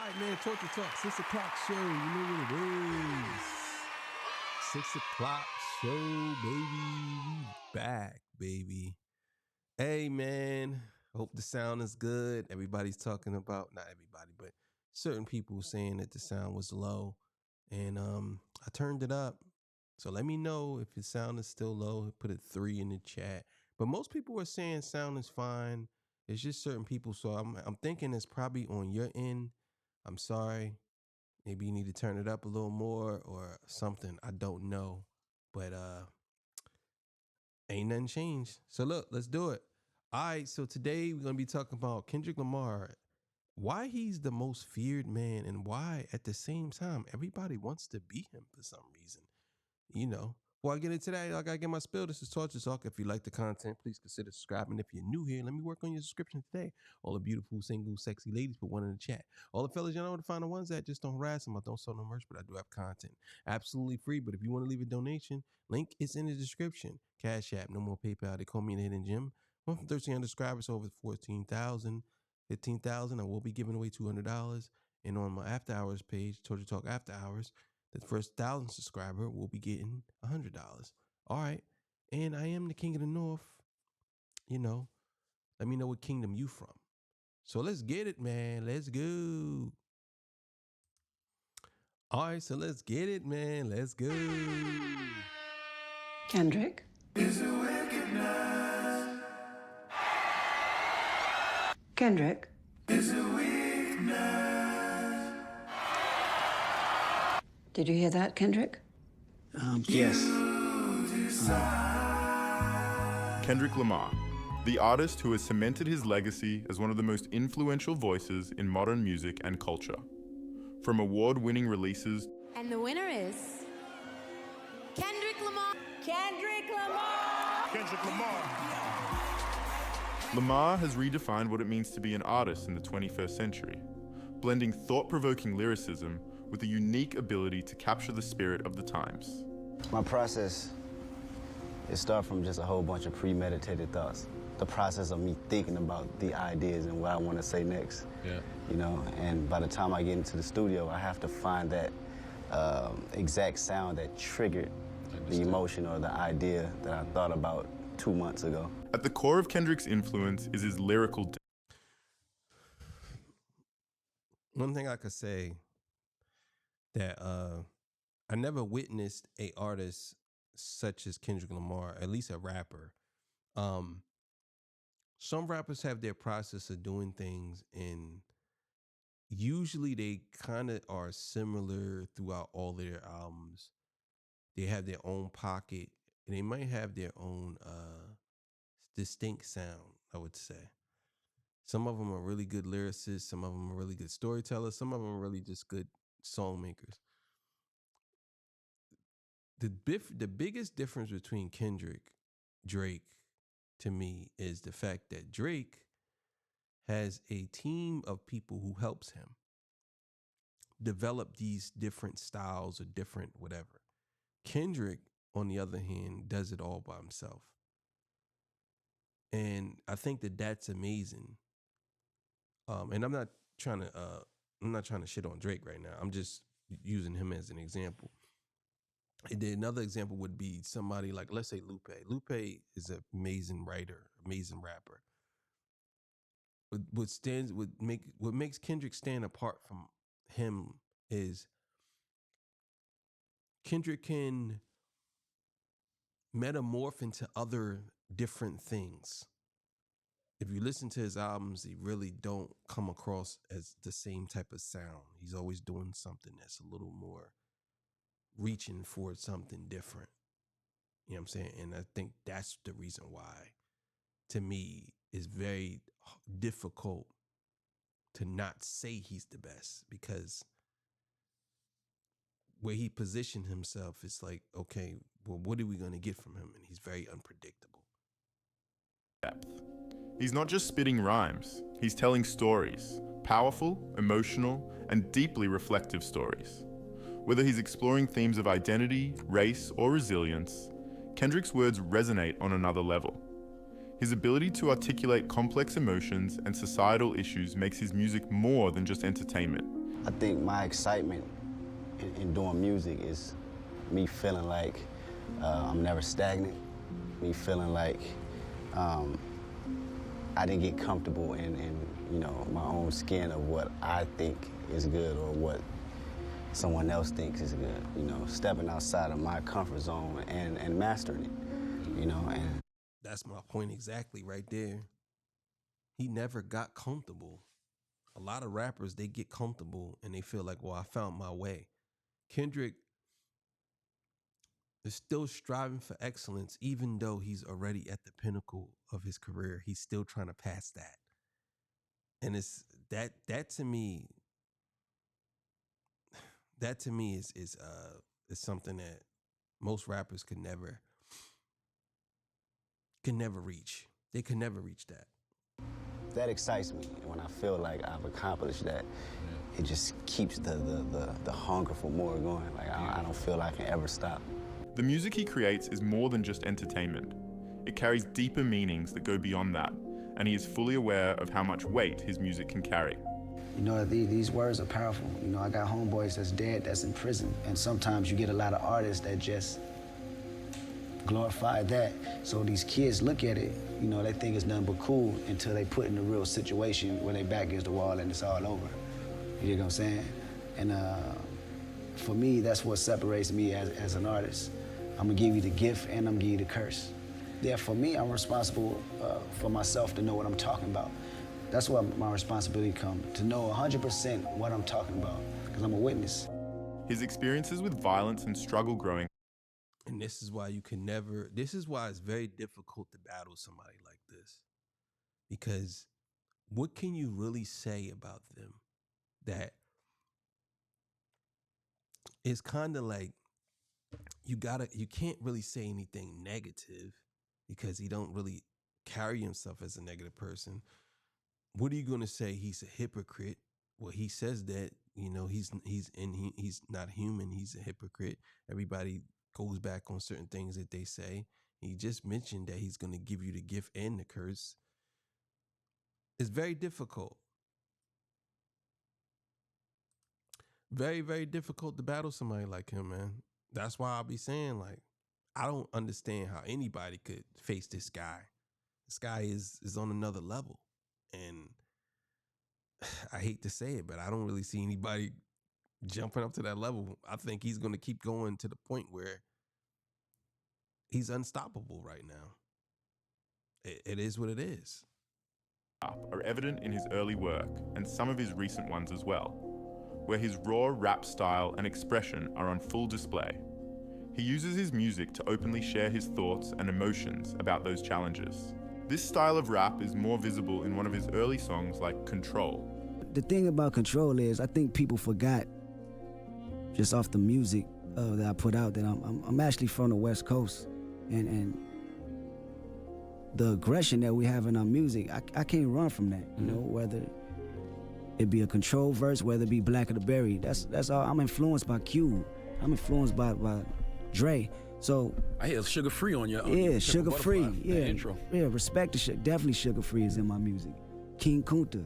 right, man. Torture Talk, 6 o'clock show. You know what it is. 6 o'clock show, baby. We back, baby. Hey, man. Hope the sound is good. Everybody's talking about, not everybody, but certain people saying that the sound was low. And I turned it up. So let me know if the sound is still low. Put a 3 in the chat. But most people are saying sound is fine. It's just certain people. So I'm thinking it's probably on your end. I'm sorry. Maybe you need to turn it up a little more or something. I don't know. But ain't nothing changed. So look, let's do it. All right, so today we're going to be talking about Kendrick Lamar, why he's the most feared man and why at the same time everybody wants to be him for some reason. You know, before I get into that, I got to get my spill. This is Torture Talk. If you like the content, please consider subscribing. If you're new here, let me work on your subscription today. All the beautiful, single, sexy ladies, put one in the chat. All the fellas, you know where to find the ones that just don't harass them. I don't sell no merch, but I do have content. Absolutely free, but if you want to leave a donation, link is in the description. Cash App, no more PayPal. They call me the Hidden Gem. Went from 1,300 subscribers over 14,000, 15,000. I will be giving away $200. And on my After Hours page, Torture Talk After Hours, the first 1,000 subscriber will be getting $100. All right. And I am the King of the North. You know, let me know what kingdom you from. So let's get it, man. Let's go. All right. So let's get it, man. Let's go. Kendrick? Kendrick? Did you hear that, Kendrick? Yes. Kendrick Lamar, the artist who has cemented his legacy as one of the most influential voices in modern music and culture. From award-winning releases, And the winner is Kendrick Lamar. Kendrick Lamar. Kendrick Lamar. Lamar has redefined what it means to be an artist in the 21st century, blending thought-provoking lyricism with a unique ability to capture the spirit of the times. My process, it starts from just a whole bunch of premeditated thoughts. The process of me thinking about the ideas and what I want to say next. Yeah. You know, and by the time I get into the studio, I have to find that exact sound that triggered the emotion or the idea that I thought about 2 months ago. At the core of Kendrick's influence is his lyrical depth. One thing I could say that I never witnessed a artist such as Kendrick Lamar, at least a rapper. Some rappers have their process of doing things, and usually they kind of are similar throughout all of their albums. They have their own pocket, and they might have their own distinct sound, I would say. Some of them are really good lyricists. Some of them are really good storytellers. Some of them are really just good song makers. The biggest difference between Drake, to me, is the fact that Drake has a team of people who helps him develop these different styles or different whatever. Kendrick, on the other hand, does it all by himself. And I think that that's amazing. And I'm not trying to shit on Drake right now. I'm just using him as an example. And then another example would be somebody like, let's say Lupe. Lupe is an amazing writer, amazing rapper. What makes Kendrick stand apart from him is Kendrick can metamorph into other different things. If you listen to his albums, he really don't come across as the same type of sound. He's always doing something that's a little more reaching for something different. You know what I'm saying? And I think that's the reason why, to me, it's very difficult to not say he's the best, because where he positioned himself is like, okay, well, what are we going to get from him? And he's very unpredictable. He's not just spitting rhymes, he's telling stories, powerful, emotional, and deeply reflective stories. Whether he's exploring themes of identity, race, or resilience, Kendrick's words resonate on another level. His ability to articulate complex emotions and societal issues makes his music more than just entertainment. I think my excitement in doing music is me feeling like I'm never stagnant, me feeling like I didn't get comfortable in you know, my own skin of what I think is good or what someone else thinks is good, you know, stepping outside of my comfort zone and mastering it, you know. And That's my point exactly right there. He never got comfortable. A lot of rappers, they get comfortable and they feel like, well, I found my way. Kendrick is still striving for excellence, even though he's already at the pinnacle of his career. He's still trying to pass that. And it's that to me is something that most rappers could never reach. They could never reach that. that excites me. And when I feel like I've accomplished that, it just keeps the hunger for more going. Like I don't feel I can ever stop. The music he creates is more than just entertainment. It carries deeper meanings that go beyond that, and he is fully aware of how much weight his music can carry. You know, these words are powerful. You know, I got homeboys that's dead, that's in prison, and sometimes you get a lot of artists that just glorify that. So these kids look at it, you know, they think it's nothing but cool until they put in a real situation where they back against the wall and it's all over. You know what I'm saying? And for me, that's what separates me as an artist. I'm gonna give you the gift and I'm gonna give you the curse. Yeah, for me, I'm responsible for myself to know what I'm talking about. That's where my responsibility comes, to know 100% what I'm talking about, because I'm a witness. His experiences with violence and struggle growing. And this is why it's very difficult to battle somebody like this. Because what can you really say about them that it's kind of like you can't really say anything negative because he don't really carry himself as a negative person. What are you going to say? He's a hypocrite. Well, he says that, you know, he's not human. He's a hypocrite. Everybody goes back on certain things that they say. He just mentioned that he's going to give you the gift and the curse. It's very difficult. Very, very difficult to battle somebody like him, man. That's why I'll be saying, like, I don't understand how anybody could face this guy. This guy is on another level. And I hate to say it, but I don't really see anybody jumping up to that level. I think he's going to keep going to the point where he's unstoppable right now. It is what it is. Are evident in his early work and some of his recent ones as well, where his raw rap style and expression are on full display. He uses his music to openly share his thoughts and emotions about those challenges. This style of rap is more visible in one of his early songs like Control. The thing about Control is I think people forgot, just off the music that I put out, that I'm actually from the West Coast, and the aggression that we have in our music, I can't run from that. You know, whether it be a Control verse, whether it be Black of the Berry, that's all. I'm influenced by Cube. I'm influenced by Dre. So I hear Sugar Free on your Sugar Free. Yeah, intro. Yeah, respect the shit. Definitely Sugar Free is in my music. King Kunta,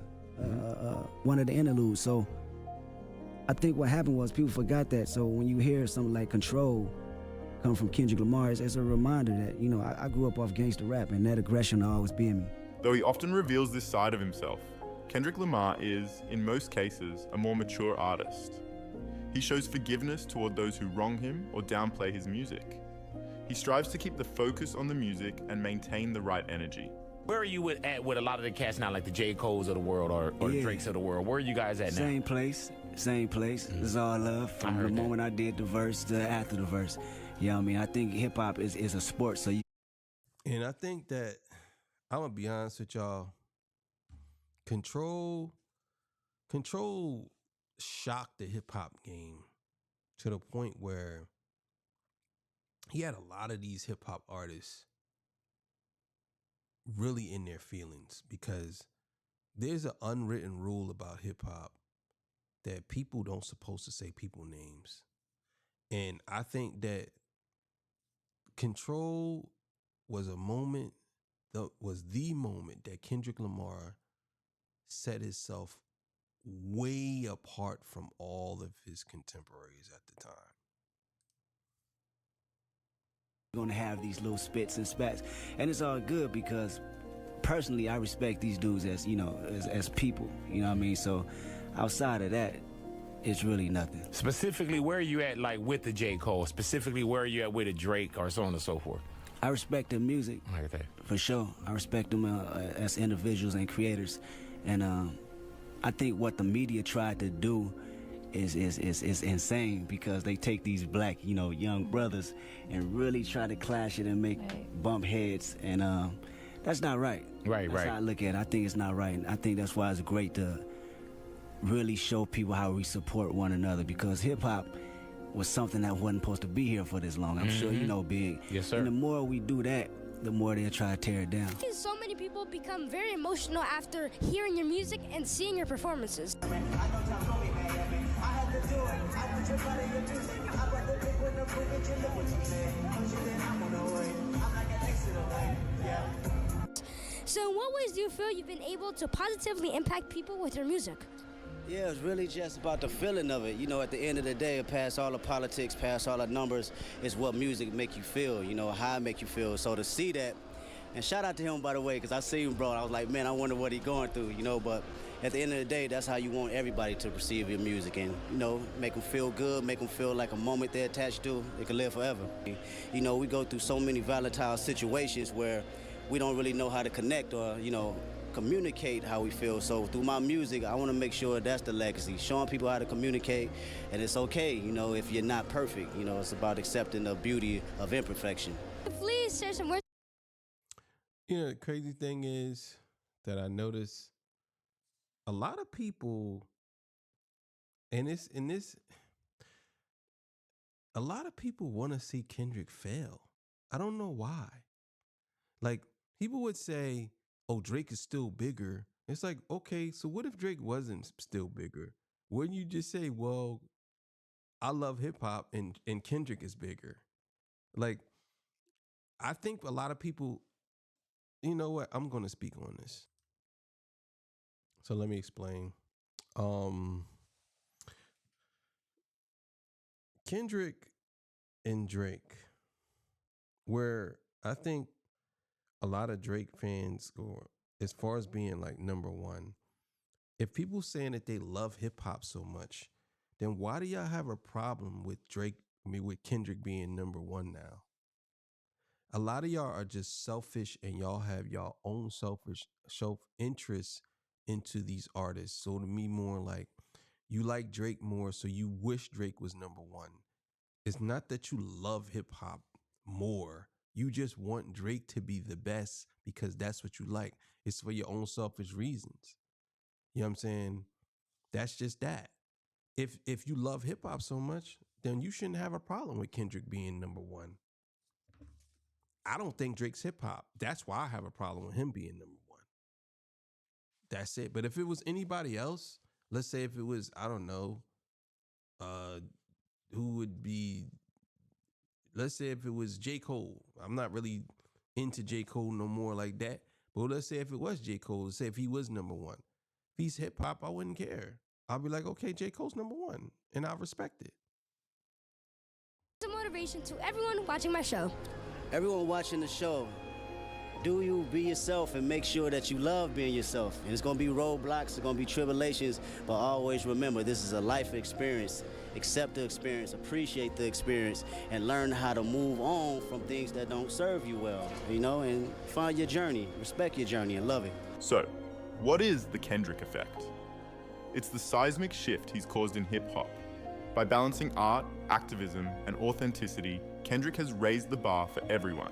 one of the interludes. So I think what happened was people forgot that. So when you hear something like Control come from Kendrick Lamar, it's a reminder that, you know, I grew up off gangster rap, and that aggression will always be in me. Though he often reveals this side of himself, Kendrick Lamar is, in most cases, a more mature artist. He shows forgiveness toward those who wrong him or downplay his music. He strives to keep the focus on the music and maintain the right energy. Where are you at with a lot of the cats now, like the J. Coles of the world or the Drakes of the world? Where are you guys at now? Same place. It's all love from the moment I did the verse to after the verse. You know what I mean? I think hip-hop is a sport, so And I think that, I'm going to be honest with y'all, Control shocked the hip-hop game to the point where he had a lot of these hip-hop artists really in their feelings, because there's an unwritten rule about hip-hop that people don't supposed to say people names. And I think that Control was the moment that Kendrick Lamar set himself way apart from all of his contemporaries at the time. Gonna have these little spits and spats, and it's all good because personally I respect these dudes as, you know, as people, you know what I mean? So outside of that, it's really nothing. Specifically, where are you at, like, with the J. Cole? Specifically, where are you at with a Drake or so on and so forth? I respect their music, Like that. for sure. I respect them as individuals and creators, and I think what the media tried to do is insane, because they take these black, you know, young brothers and really try to clash it and make bump heads, and that's not right. Right. That's how I look at it. I think it's not right. And I think that's why it's great to really show people how we support one another, because hip-hop was something that wasn't supposed to be here for this long. I'm sure you know, Big. Yes, sir. And the more we do that, the more they'll try to tear it down. So many people become very emotional after hearing your music and seeing your performances. So in what ways do you feel you've been able to positively impact people with your music? Yeah, it's really just about the feeling of it. You know, at the end of the day, past all the politics, past all the numbers, it's what music make you feel, you know, how it make you feel. So to see that, and shout out to him, by the way, because I see him, bro, and I was like, man, I wonder what he going through, you know, but at the end of the day, that's how you want everybody to perceive your music, and, you know, make them feel good, make them feel like a moment they're attached to, it can live forever. You know, we go through so many volatile situations where we don't really know how to connect or, you know, communicate how we feel. So through my music, I want to make sure that's the legacy, showing people how to communicate, and it's okay, you know, if you're not perfect. You know, it's about accepting the beauty of imperfection. Please share some words. You know, the crazy thing is that I notice a lot of people, a lot of people want to see Kendrick fail. I don't know why. Like, people would say, oh, Drake is still bigger. It's like, okay, so what if Drake wasn't still bigger? Wouldn't you just say, well, I love hip hop and Kendrick is bigger? Like, I think a lot of people, you know what? I'm going to speak on this. So let me explain. Kendrick and Drake, where I think a lot of Drake fans, or as far as being like number one, if people saying that they love hip hop so much, then why do y'all have a problem with with Kendrick being number one now? A lot of y'all are just selfish, and y'all have y'all own selfish self-interest into these artists. So to me, more like you like Drake more, so you wish Drake was number one. It's not that you love hip hop more. You just want Drake to be the best because that's what you like. It's for your own selfish reasons. You know what I'm saying? That's just that. If you love hip hop so much, then you shouldn't have a problem with Kendrick being number one. I don't think Drake's hip hop. That's why I have a problem with him being number one. That's it. But if it was anybody else, let's say if it was, I don't know, who would be, let's say if it was J. Cole. I'm not really into J. Cole no more like that. But let's say if it was J. Cole, let's say if he was number one. If he's hip hop, I wouldn't care. I'll be like, okay, J. Cole's number one, and I respect it. Some motivation to everyone watching my show. Everyone watching the show, do you be yourself and make sure that you love being yourself. And it's going to be roadblocks, it's going to be tribulations, but always remember this is a life experience. Accept the experience, appreciate the experience, and learn how to move on from things that don't serve you well, you know, and find your journey, respect your journey, and love it. So, what is the Kendrick effect? It's the seismic shift he's caused in hip-hop. By balancing art, activism, and authenticity, Kendrick has raised the bar for everyone.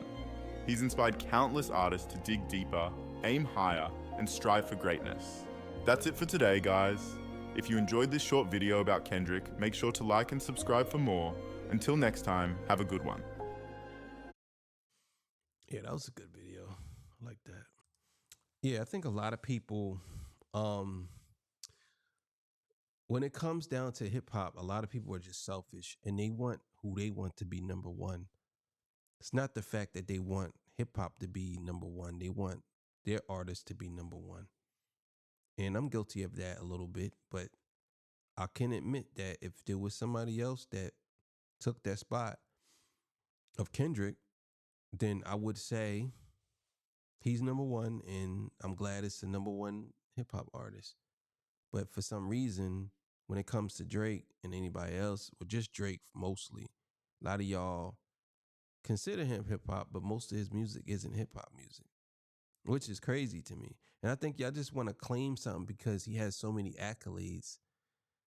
He's inspired countless artists to dig deeper, aim higher, and strive for greatness. That's it for today, guys. If you enjoyed this short video about Kendrick, make sure to like and subscribe for more. Until next time, have a good one. Yeah, that was a good video. I like that. Yeah, I think a lot of people, when it comes down to hip hop, a lot of people are just selfish and they want who they want to be number one. It's not the fact that they want hip hop to be number one. They want their artist to be number one. And I'm guilty of that a little bit, but I can admit that if there was somebody else that took that spot of Kendrick, then I would say he's number one, and I'm glad it's the number one hip hop artist. But for some reason, when it comes to Drake and anybody else, or just Drake mostly, a lot of y'all consider him hip hop, but most of his music isn't hip hop music, which is crazy to me. And I think y'all just want to claim something because he has so many accolades,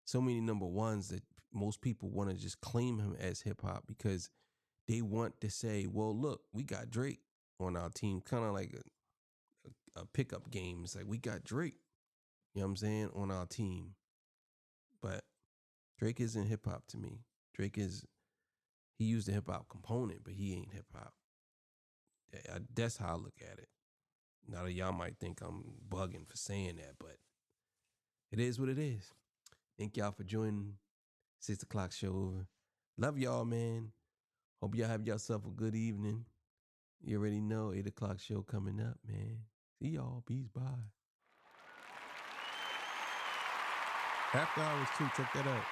so many number ones, that most people want to just claim him as hip hop because they want to say, well, look, we got Drake on our team, kind of like a pickup game. It's like, we got Drake, you know what I'm saying, on our team. But Drake isn't hip hop to me. He used the hip hop component, but he ain't hip hop. That's how I look at it. Now that y'all might think I'm bugging for saying that, but it is what it is. Thank y'all for joining 6 o'clock show over. Love y'all, man. Hope y'all have yourself a good evening. You already know 8 o'clock show coming up, man. See y'all. Peace. Bye. After hours too. Check that out.